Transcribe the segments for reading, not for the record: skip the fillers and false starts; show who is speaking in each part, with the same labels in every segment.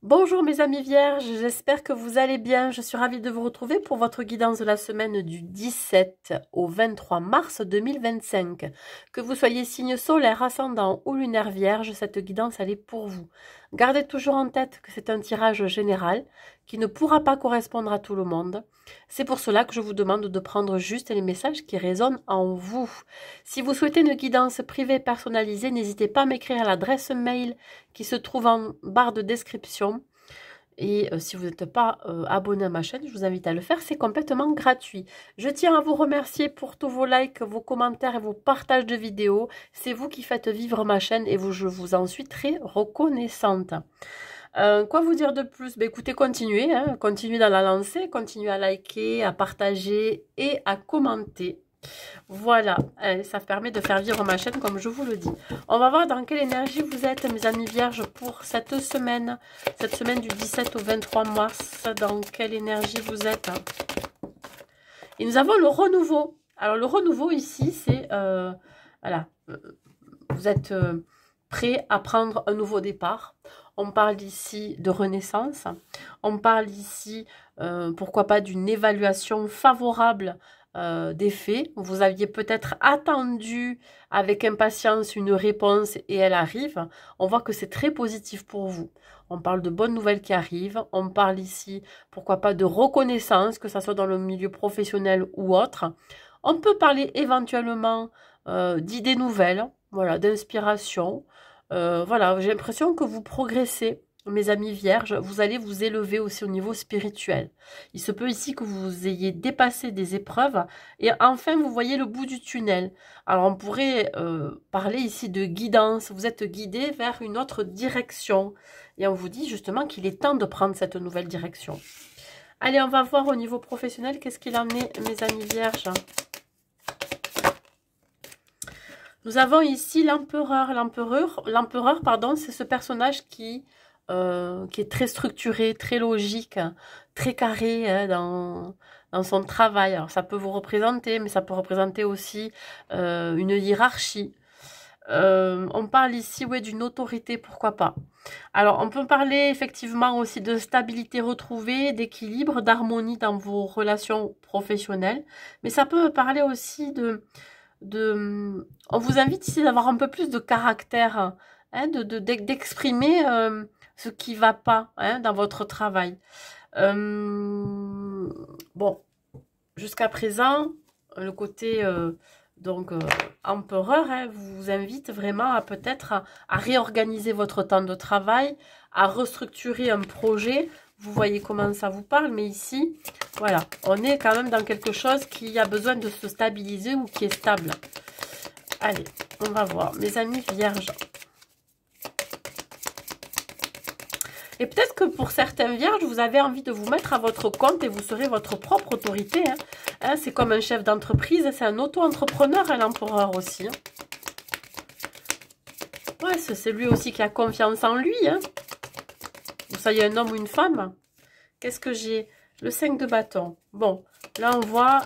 Speaker 1: Bonjour mes amis vierges, j'espère que vous allez bien. Je suis ravie de vous retrouver pour votre guidance de la semaine du 17 au 23 mars 2025. Que vous soyez signe solaire, ascendant ou lunaire vierge, cette guidance elle est pour vous. Gardez toujours en tête que c'est un tirage général qui ne pourra pas correspondre à tout le monde. C'est pour cela que je vous demande de prendre juste les messages qui résonnent en vous. Si vous souhaitez une guidance privée personnalisée, n'hésitez pas à m'écrire à l'adresse mail qui se trouve en barre de description. Et si vous n'êtes pas abonné à ma chaîne, je vous invite à le faire, c'est complètement gratuit. Je tiens à vous remercier pour tous vos likes, vos commentaires et vos partages de vidéos. C'est vous qui faites vivre ma chaîne et je vous en suis très reconnaissante. Quoi vous dire de plus? Ben, écoutez, continuez, hein, continuez dans la lancée, continuez à liker, à partager et à commenter. Voilà, ça permet de faire vivre ma chaîne comme je vous le dis. On va voir dans quelle énergie vous êtes, mes amis vierges, pour cette semaine du 17 au 23 mars. Dans quelle énergie vous êtes? Et nous avons le renouveau. Alors, le renouveau ici, c'est, voilà, vous êtes prêt à prendre un nouveau départ. On parle ici de renaissance. On parle ici, pourquoi pas, d'une évaluation favorable des faits. Vous aviez peut-être attendu avec impatience une réponse et elle arrive. On voit que c'est très positif pour vous. On parle de bonnes nouvelles qui arrivent. On parle ici, pourquoi pas, de reconnaissance, que ce soit dans le milieu professionnel ou autre. On peut parler éventuellement d'idées nouvelles, voilà, d'inspiration. Voilà, j'ai l'impression que vous progressez. Mes amis vierges, vous allez vous élever aussi au niveau spirituel. Il se peut ici que vous ayez dépassé des épreuves et enfin vous voyez le bout du tunnel. Alors on pourrait parler ici de guidance. Vous êtes guidé vers une autre direction et on vous dit justement qu'il est temps de prendre cette nouvelle direction. Allez, on va voir au niveau professionnel qu'est-ce qu'il en est, mes amis vierges. Nous avons ici l'empereur. L'empereur, pardon, c'est ce personnage qui est très structuré, très logique, très carré hein, dans son travail. Alors ça peut vous représenter, mais ça peut représenter aussi une hiérarchie. On parle ici ouais, d'une autorité, pourquoi pas. Alors on peut parler effectivement aussi de stabilité retrouvée, d'équilibre, d'harmonie dans vos relations professionnelles. Mais ça peut parler aussi on vous invite ici d'avoir un peu plus de caractère, hein, d'exprimer ce qui va pas hein, dans votre travail. Bon, jusqu'à présent, le côté empereur hein, vous invite vraiment à peut-être à réorganiser votre temps de travail, à restructurer un projet. Vous voyez comment ça vous parle, mais ici, voilà, on est quand même dans quelque chose qui a besoin de se stabiliser ou qui est stable. Allez, on va voir. Mes amis vierges. Et peut-être que pour certains vierges, vous avez envie de vous mettre à votre compte et vous serez votre propre autorité. Hein, c'est comme un chef d'entreprise, c'est un auto-entrepreneur, hein, l'empereur aussi. Hein. Ouais, c'est lui aussi qui a confiance en lui. Hein. Vous soyez un homme ou une femme. Qu'est-ce que j'ai? Le 5 de bâton. Bon, là on voit,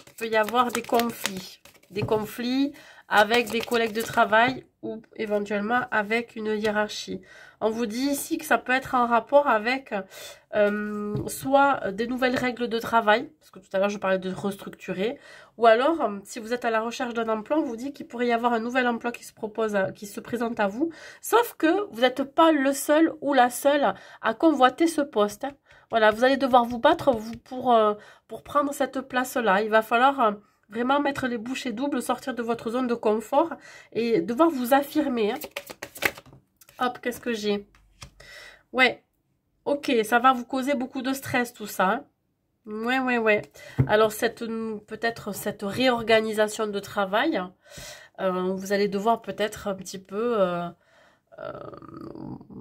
Speaker 1: il peut y avoir des conflits. Des conflits avec des collègues de travail ou éventuellement avec une hiérarchie. On vous dit ici que ça peut être en rapport avec soit des nouvelles règles de travail, parce que tout à l'heure je parlais de restructurer, ou alors si vous êtes à la recherche d'un emploi, on vous dit qu'il pourrait y avoir un nouvel emploi qui se propose, qui se présente à vous, sauf que vous n'êtes pas le seul ou la seule à convoiter ce poste. Hein. Voilà, vous allez devoir vous battre pour prendre cette place-là. Il va falloir vraiment mettre les bouchées doubles, sortir de votre zone de confort et devoir vous affirmer. Hein. Hop, qu'est-ce que j'ai? Ouais, ok, ça va vous causer beaucoup de stress tout ça. Hein. Ouais. Alors, peut-être cette réorganisation de travail, vous allez devoir peut-être un petit peu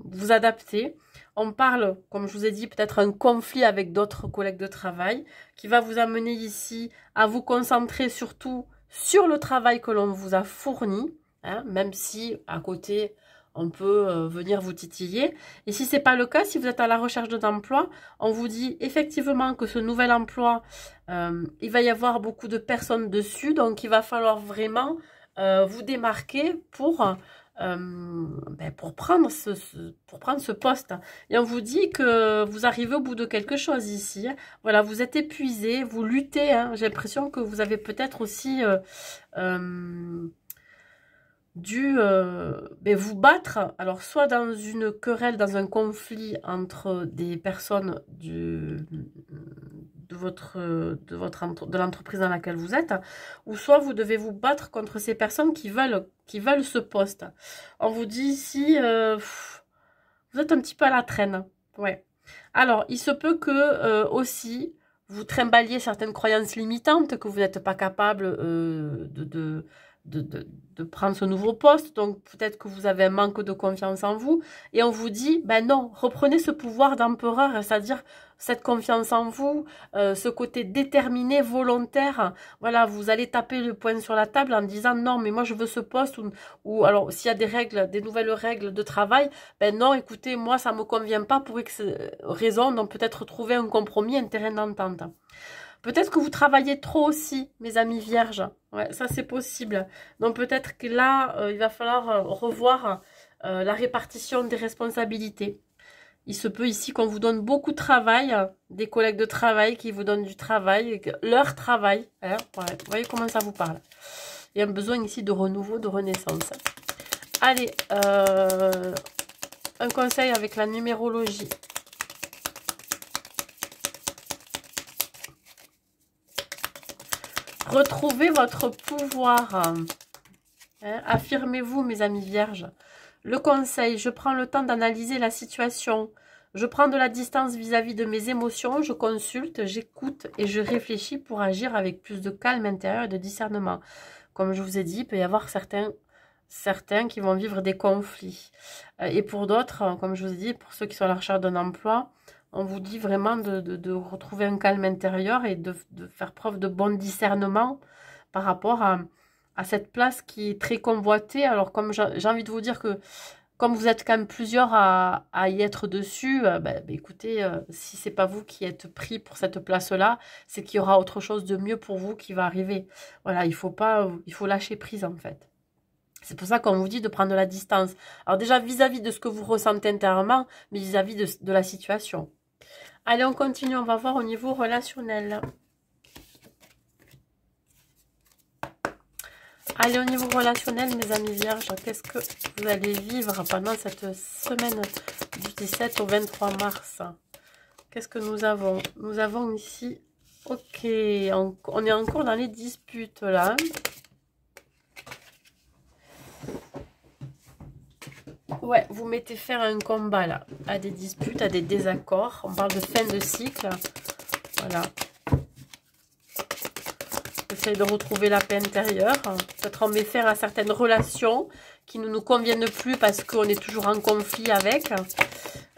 Speaker 1: vous adapter. On parle, comme je vous ai dit, peut-être un conflit avec d'autres collègues de travail qui va vous amener ici à vous concentrer surtout sur le travail que l'on vous a fourni, hein, même si à côté on peut venir vous titiller. Et si ce n'est pas le cas, si vous êtes à la recherche d'un emploi, on vous dit effectivement que ce nouvel emploi, il va y avoir beaucoup de personnes dessus, donc il va falloir vraiment vous démarquer pour pour prendre ce poste. Et on vous dit que vous arrivez au bout de quelque chose ici. Voilà, vous êtes épuisé, vous luttez. Hein. J'ai l'impression que vous avez peut-être aussi dû vous battre. Alors, soit dans une querelle, dans un conflit entre des personnes de l'entreprise dans laquelle vous êtes, ou soit vous devez vous battre contre ces personnes qui veulent ce poste. On vous dit ici, vous êtes un petit peu à la traîne. Ouais. Alors, il se peut que aussi vous trimballiez certaines croyances limitantes, que vous n'êtes pas capable de prendre ce nouveau poste, donc peut-être que vous avez un manque de confiance en vous, et on vous dit, ben non, reprenez ce pouvoir d'empereur, c'est-à-dire cette confiance en vous, ce côté déterminé, volontaire, voilà, vous allez taper le poing sur la table en disant, non, mais moi je veux ce poste, ou alors s'il y a des règles, des nouvelles règles de travail, ben non, écoutez, moi ça me convient pas pour X raison, donc peut-être trouver un compromis, un terrain d'entente. Peut-être que vous travaillez trop aussi, mes amis vierges. Ouais, ça c'est possible. Donc peut-être que là, il va falloir revoir la répartition des responsabilités. Il se peut ici qu'on vous donne beaucoup de travail, des collègues de travail qui vous donnent du travail, leur travail. Hein, ouais, vous voyez comment ça vous parle. Il y a un besoin ici de renouveau, de renaissance. Allez, un conseil avec la numérologie. Retrouvez votre pouvoir. Hein, affirmez-vous, mes amis vierges. Le conseil, je prends le temps d'analyser la situation. Je prends de la distance vis-à-vis de mes émotions. Je consulte, j'écoute et je réfléchis pour agir avec plus de calme intérieur et de discernement. Comme je vous ai dit, il peut y avoir certains qui vont vivre des conflits. Et pour d'autres, comme je vous ai dit, pour ceux qui sont à la recherche d'un emploi, on vous dit vraiment de retrouver un calme intérieur et de faire preuve de bon discernement par rapport à cette place qui est très convoitée. Alors, comme j'ai envie de vous dire que, comme vous êtes quand même plusieurs à y être dessus, écoutez, si c'est pas vous qui êtes pris pour cette place-là, c'est qu'il y aura autre chose de mieux pour vous qui va arriver. Voilà, il faut lâcher prise en fait. C'est pour ça qu'on vous dit de prendre de la distance. Alors déjà vis-à-vis de ce que vous ressentez intérieurement, mais vis-à-vis de la situation. Allez, on continue, on va voir au niveau relationnel. Allez, au niveau relationnel, mes amis vierges, qu'est-ce que vous allez vivre pendant cette semaine du 17 au 23 mars? Qu'est-ce que nous avons? Nous avons ici, ok, on est encore dans les disputes là. Ouais, vous mettez faire un combat là, à des disputes, à des désaccords. On parle de fin de cycle. Voilà. Essayez de retrouver la paix intérieure. Peut-être on met faire à certaines relations qui ne nous conviennent plus parce qu'on est toujours en conflit avec.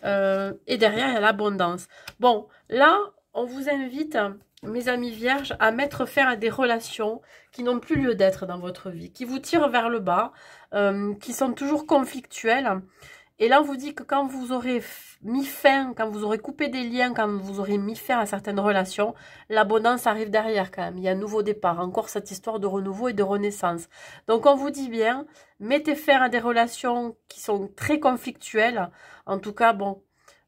Speaker 1: Et derrière, il y a l'abondance. Bon, là, on vous invite, mes amis vierges, à mettre fin à des relations qui n'ont plus lieu d'être dans votre vie, qui vous tirent vers le bas, qui sont toujours conflictuelles. Et là, on vous dit que quand vous aurez mis fin, quand vous aurez coupé des liens, quand vous aurez mis fin à certaines relations, l'abondance arrive derrière quand même. Il y a un nouveau départ, encore cette histoire de renouveau et de renaissance. Donc, on vous dit bien, mettez fin à des relations qui sont très conflictuelles. En tout cas, bon,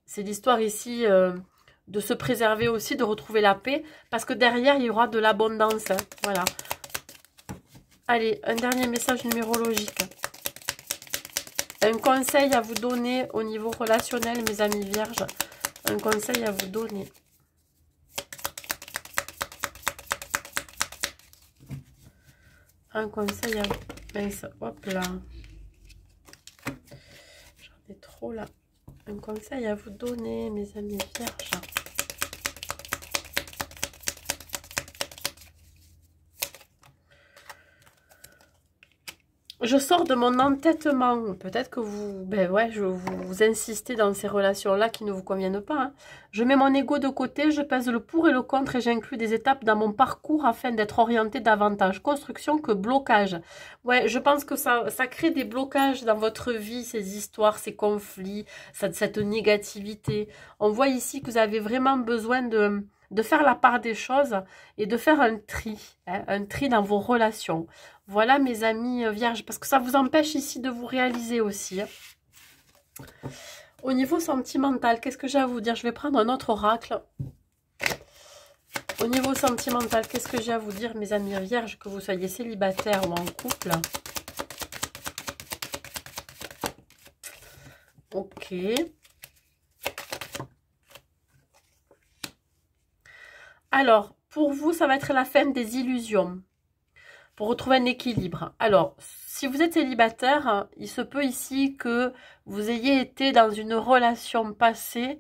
Speaker 1: c'est l'histoire ici de se préserver aussi, de retrouver la paix, parce que derrière, il y aura de l'abondance. Hein, voilà. Allez, un dernier message numérologique. Un conseil à vous donner au niveau relationnel, mes amis vierges. Un conseil à vous donner. Un conseil à vous... Mince, hop là. J'en ai trop là. Un conseil à vous donner, mes amis vierges. Je sors de mon entêtement. Peut-être que vous insistez dans ces relations-là qui ne vous conviennent pas. Hein. Je mets mon ego de côté, je pèse le pour et le contre et j'inclus des étapes dans mon parcours afin d'être orienté davantage construction que blocage. Ouais, je pense que ça crée des blocages dans votre vie, ces histoires, ces conflits, cette négativité. On voit ici que vous avez vraiment besoin de faire la part des choses et de faire un tri dans vos relations. Voilà mes amis vierges, parce que ça vous empêche ici de vous réaliser aussi. Hein. Au niveau sentimental, qu'est-ce que j'ai à vous dire? Je vais prendre un autre oracle. Au niveau sentimental, qu'est-ce que j'ai à vous dire, mes amis vierges, que vous soyez célibataire ou en couple? Ok. Alors, pour vous, ça va être la fin des illusions. Pour retrouver un équilibre. Alors, si vous êtes célibataire, il se peut ici que vous ayez été dans une relation passée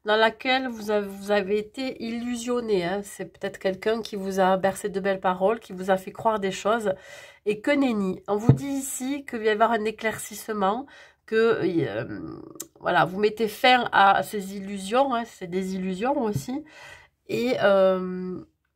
Speaker 1: dans laquelle vous avez été illusionné. Hein. C'est peut-être quelqu'un qui vous a bercé de belles paroles, qui vous a fait croire des choses. Et que nenni. On vous dit ici qu'il va y avoir un éclaircissement, que voilà, vous mettez fin à ces illusions. Hein. C'est des illusions aussi. Et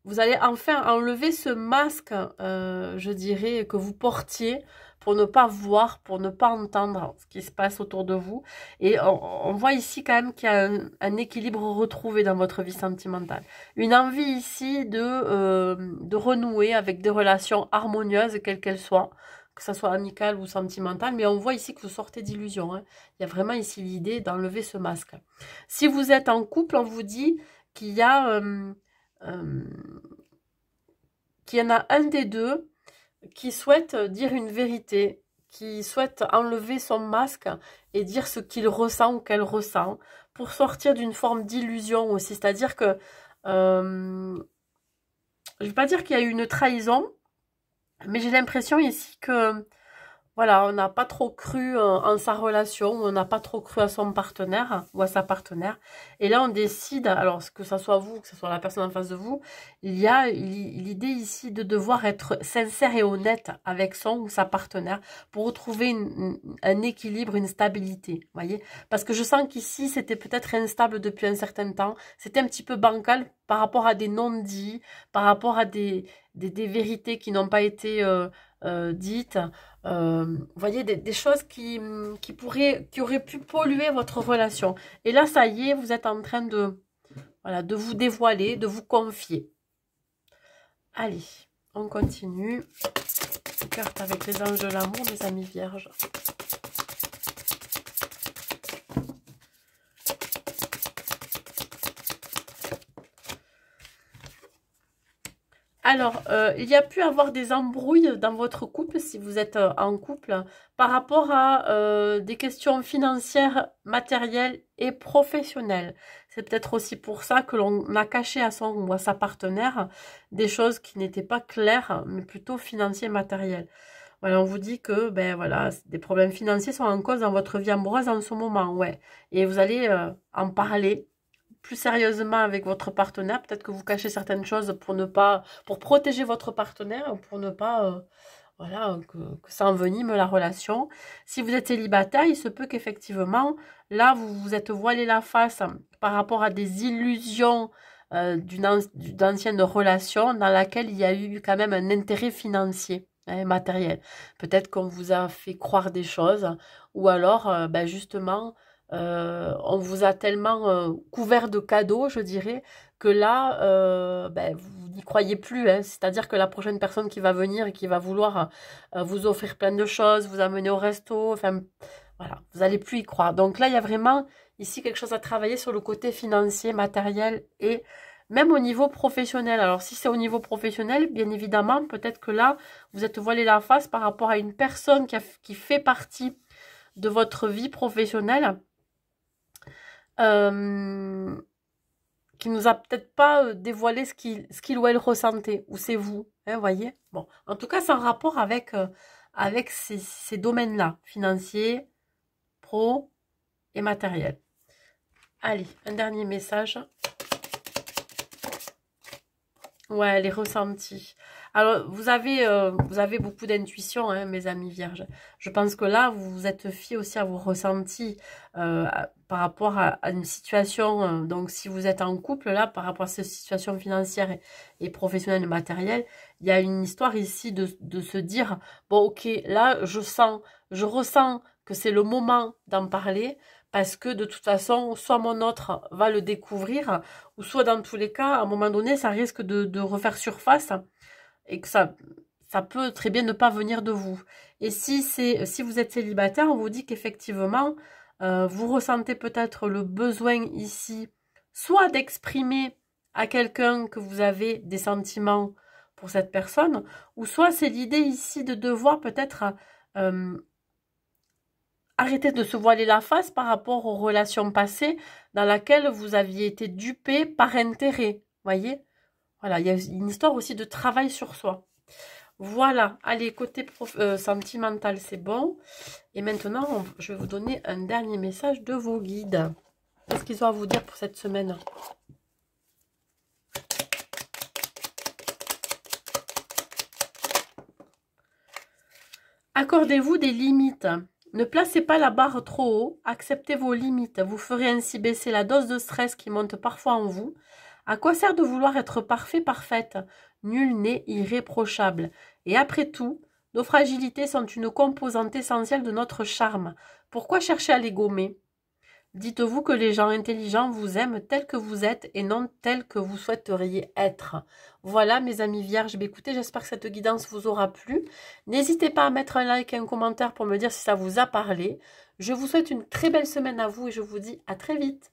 Speaker 1: vous allez enfin enlever ce masque, je dirais, que vous portiez pour ne pas voir, pour ne pas entendre ce qui se passe autour de vous. Et on voit ici quand même qu'il y a un équilibre retrouvé dans votre vie sentimentale. Une envie ici de renouer avec des relations harmonieuses, quelles qu'elles soient, que ce soit amicale ou sentimentale. Mais on voit ici que vous sortez d'illusion. Hein. Il y a vraiment ici l'idée d'enlever ce masque. Si vous êtes en couple, on vous dit qu'il y a qu'il y en a un des deux qui souhaite dire une vérité, qui souhaite enlever son masque et dire ce qu'il ressent ou qu'elle ressent, pour sortir d'une forme d'illusion aussi. C'est-à-dire que, je ne vais pas dire qu'il y a eu une trahison, mais j'ai l'impression ici que voilà, on n'a pas trop cru en sa relation, on n'a pas trop cru à son partenaire ou à sa partenaire. Et là, on décide, alors que ce soit vous, que ce soit la personne en face de vous, il y a l'idée ici de devoir être sincère et honnête avec son ou sa partenaire pour retrouver un équilibre, une stabilité, voyez. Parce que je sens qu'ici, c'était peut-être instable depuis un certain temps, c'était un petit peu bancal par rapport à des non-dits, par rapport à des vérités qui n'ont pas été dites. Vous voyez, des choses qui auraient pu polluer votre relation. Et là, ça y est, vous êtes en train voilà, de vous dévoiler, de vous confier. Allez, on continue. Carte avec les anges de l'amour, mes amis vierges. Alors, il y a pu avoir des embrouilles dans votre couple, si vous êtes en couple, par rapport à des questions financières, matérielles et professionnelles. C'est peut-être aussi pour ça que l'on a caché à son ou à sa partenaire des choses qui n'étaient pas claires, mais plutôt financières et matérielles. Voilà, on vous dit que ben voilà, des problèmes financiers sont en cause dans votre vie amoureuse en ce moment, ouais. Et vous allez en parler plus sérieusement avec votre partenaire. Peut-être que vous cachez certaines choses pour ne pas, pour protéger votre partenaire, pour ne pas, voilà, que ça envenime la relation. Si vous êtes célibataire, il se peut qu'effectivement, là, vous vous êtes voilé la face par rapport à des illusions d'anciennes relations dans laquelle il y a eu quand même un intérêt financier. Hein, matériel. Peut-être qu'on vous a fait croire des choses ou alors, ben justement, on vous a tellement couvert de cadeaux, je dirais, que là, ben, vous n'y croyez plus. Hein. C'est-à-dire que la prochaine personne qui va venir et qui va vouloir vous offrir plein de choses, vous amener au resto, enfin, voilà, vous n'allez plus y croire. Donc là, il y a vraiment ici quelque chose à travailler sur le côté financier, matériel et même au niveau professionnel. Alors, si c'est au niveau professionnel, bien évidemment, peut-être que là, vous êtes voilé la face par rapport à une personne qui fait partie de votre vie professionnelle, qui nous a peut-être pas dévoilé ce qu'il ou elle ressentait, ou c'est vous, hein, voyez. Bon, en tout cas, c'est en rapport avec ces domaines-là, financiers, pro et matériel. Allez, un dernier message. Ouais, les ressentis. Alors, vous avez beaucoup d'intuition, hein, mes amis vierges. Je pense que là, vous vous êtes fié aussi à vos ressentis par rapport à une situation. Donc, si vous êtes en couple, là, par rapport à cette situation financière et professionnelle et matérielle, il y a une histoire ici de se dire, bon, ok, là, je ressens que c'est le moment d'en parler parce que de toute façon, soit mon autre va le découvrir, ou soit dans tous les cas, à un moment donné, ça risque de refaire surface et que ça peut très bien ne pas venir de vous. Et si vous êtes célibataire, on vous dit qu'effectivement, vous ressentez peut-être le besoin ici, soit d'exprimer à quelqu'un que vous avez des sentiments pour cette personne, ou soit c'est l'idée ici de devoir peut-être arrêter de se voiler la face par rapport aux relations passées dans lesquelles vous aviez été dupé par intérêt. Voyez? Voilà, il y a une histoire aussi de travail sur soi. Voilà, allez, côté sentimental, c'est bon. Et maintenant, je vais vous donner un dernier message de vos guides. Qu'est-ce qu'ils ont à vous dire pour cette semaine? Accordez-vous des limites. Ne placez pas la barre trop haut, acceptez vos limites. Vous ferez ainsi baisser la dose de stress qui monte parfois en vous. À quoi sert de vouloir être parfait, parfaite? Nul n'est irréprochable. Et après tout, nos fragilités sont une composante essentielle de notre charme. Pourquoi chercher à les gommer? Dites-vous que les gens intelligents vous aiment tel que vous êtes et non tel que vous souhaiteriez être. Voilà mes amis vierges, écoutez, j'espère que cette guidance vous aura plu. N'hésitez pas à mettre un like et un commentaire pour me dire si ça vous a parlé. Je vous souhaite une très belle semaine à vous et je vous dis à très vite.